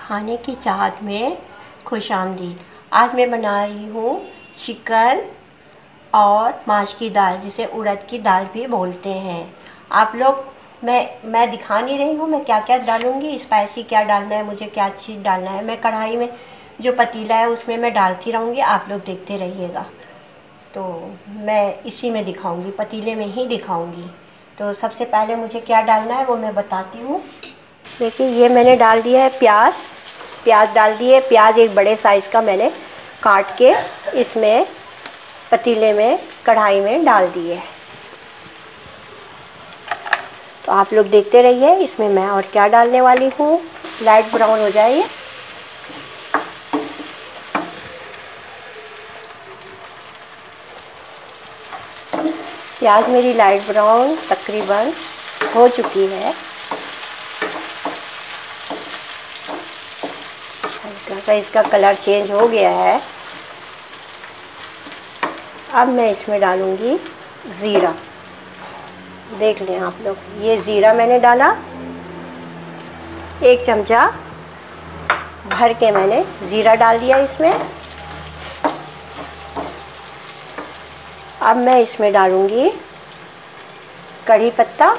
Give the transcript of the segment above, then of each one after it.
खाने की चाहत में खुशामदीद। आज मैं बना रही हूँ चिकन और माश की दाल, जिसे उड़द की दाल भी बोलते हैं। आप लोग मैं दिखा नहीं रही हूँ मैं क्या क्या डालूँगी, स्पाइसी क्या डालना है, मुझे क्या चीज़ डालना है। मैं कढ़ाई में जो पतीला है उसमें मैं डालती रहूँगी, आप लोग देखते रहिएगा। तो मैं इसी में दिखाऊँगी, पतीले में ही दिखाऊँगी। तो सबसे पहले मुझे क्या डालना है वो मैं बताती हूँ। देखिए ये मैंने डाल दिया है प्याज डाल दिए। प्याज एक बड़े साइज़ का मैंने काट के इसमें पतीले में कढ़ाई में डाल दिए। तो आप लोग देखते रहिए, इसमें मैं और क्या डालने वाली हूँ। लाइट ब्राउन हो जाए। प्याज मेरी लाइट ब्राउन तकरीबन हो चुकी है। हल्का सा इसका कलर चेंज हो गया है। अब मैं इसमें डालूँगी ज़ीरा। देख लें आप लोग, ये ज़ीरा मैंने डाला, 1 चमचा भर के मैंने ज़ीरा डाल दिया इसमें। अब मैं इसमें डालूँगी कढ़ी पत्ता,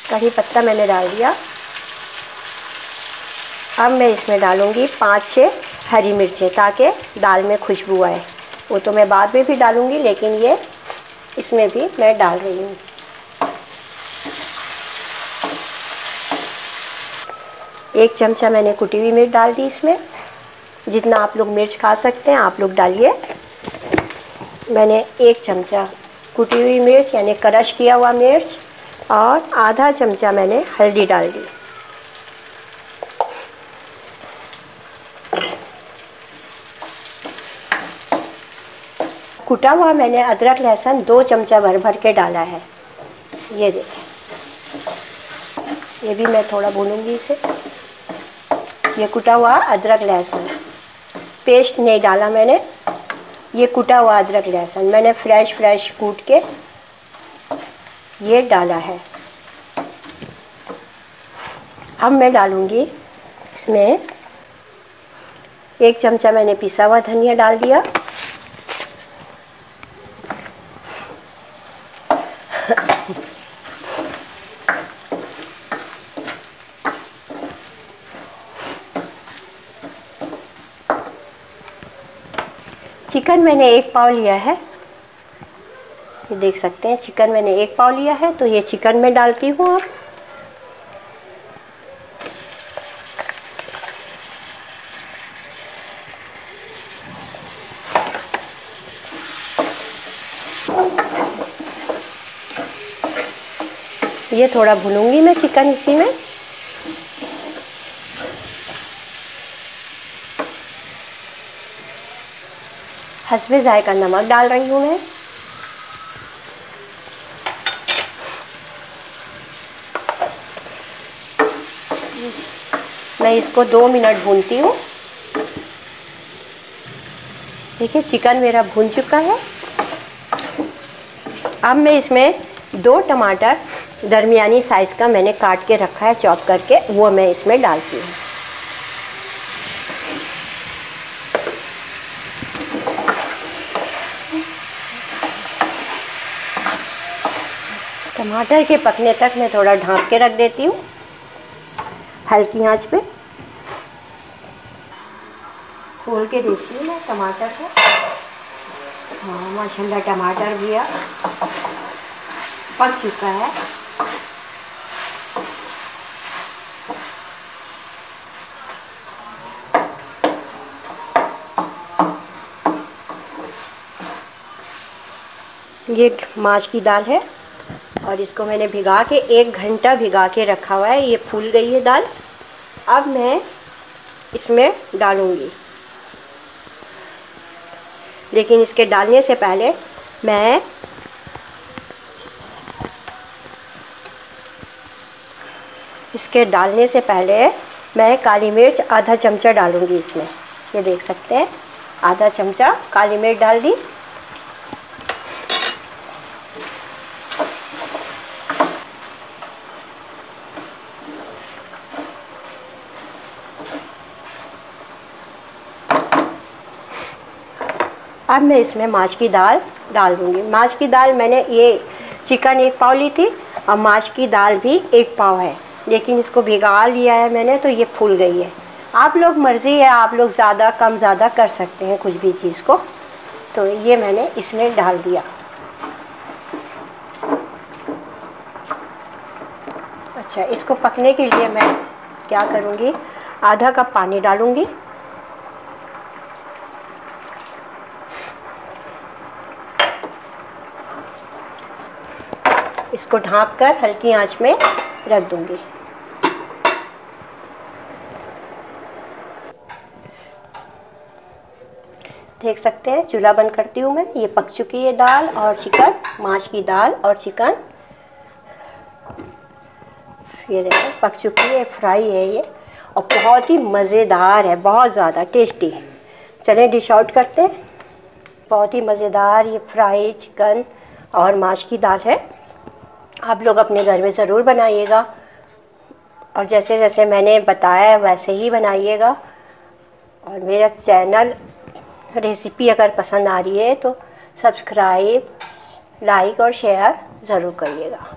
कढ़ी पत्ता मैंने डाल दिया। अब मैं इसमें डालूँगी 5-6 हरी मिर्चें, ताकि दाल में खुशबू आए। वो तो मैं बाद में भी डालूँगी, लेकिन ये इसमें भी मैं डाल रही हूँ। एक चमचा मैंने कुटी हुई मिर्च डाल दी इसमें। जितना आप लोग मिर्च खा सकते हैं आप लोग डालिए। मैंने 1 चमचा कुटी हुई मिर्च यानी क्रश किया हुआ मिर्च और आधा चमचा मैंने हल्दी डाल दी। कुटा हुआ मैंने अदरक लहसुन 2 चमचा भर भर के डाला है। ये देखें, ये भी मैं थोड़ा भूनूंगी इसे। ये कुटा हुआ अदरक लहसुन पेस्ट नहीं डाला मैंने, ये कुटा हुआ अदरक लहसुन मैंने फ्रेश कूट के ये डाला है। अब मैं डालूँगी इसमें 1 चमचा मैंने पिसा हुआ धनिया डाल दिया। चिकन मैंने 1 पाव लिया है, ये देख सकते हैं। चिकन मैंने 1 पाव लिया है, तो ये चिकन में डालती हूँ। अब ये थोड़ा भूनूंगी मैं चिकन इसी में। हस्बे जायका नमक डाल रही हूँ मैं। मैं इसको 2 मिनट भूनती हूँ। देखिए चिकन मेरा भून चुका है। अब मैं इसमें 2 टमाटर दरमियानी साइज़ का मैंने काट के रखा है, चॉप करके, वो मैं इसमें डालती हूँ। टमाटर के पकने तक मैं थोड़ा ढक के रख देती हूँ हल्की आंच पे। खोल के देखती हूँ मैं टमाटर को। हाँ माशाल्लाह टमाटर भी पक चुका है। ये माश की दाल है और इसको मैंने भिगा के 1 घंटा भिगा के रखा हुआ है। ये फूल गई है दाल। अब मैं इसमें डालूँगी, लेकिन इसके डालने से पहले मैं काली मिर्च आधा चमचा डालूँगी इसमें। ये देख सकते हैं, आधा चमचा काली मिर्च डाल दी। अब मैं इसमें माश की दाल डाल दूँगी। माश की दाल मैंने ये चिकन 1 पाव ली थी और माश की दाल भी 1 पाव है, लेकिन इसको भिगा लिया है मैंने तो ये फूल गई है। आप लोग मर्ज़ी है, आप लोग ज़्यादा कम ज़्यादा कर सकते हैं कुछ भी चीज़ को। तो ये मैंने इसमें डाल दिया। अच्छा, इसको पकने के लिए मैं क्या करूँगी, आधा कप पानी डालूँगी। इसको ढाँपकर हल्की आंच में रख दूँगी। देख सकते हैं, चूल्हा बंद करती हूँ मैं। ये पक चुकी है दाल और चिकन, माश की दाल और चिकन। ये देखो पक चुकी है, फ्राई है ये, और बहुत ही मज़ेदार है, बहुत ज़्यादा टेस्टी। चलें डिश आउट करते हैं। बहुत ही मज़ेदार ये फ्राई चिकन और माश की दाल है। आप लोग अपने घर में ज़रूर बनाइएगा और जैसे जैसे मैंने बताया है वैसे ही बनाइएगा। और मेरा चैनल रेसिपी अगर पसंद आ रही है तो सब्सक्राइब, लाइक और शेयर ज़रूर करिएगा।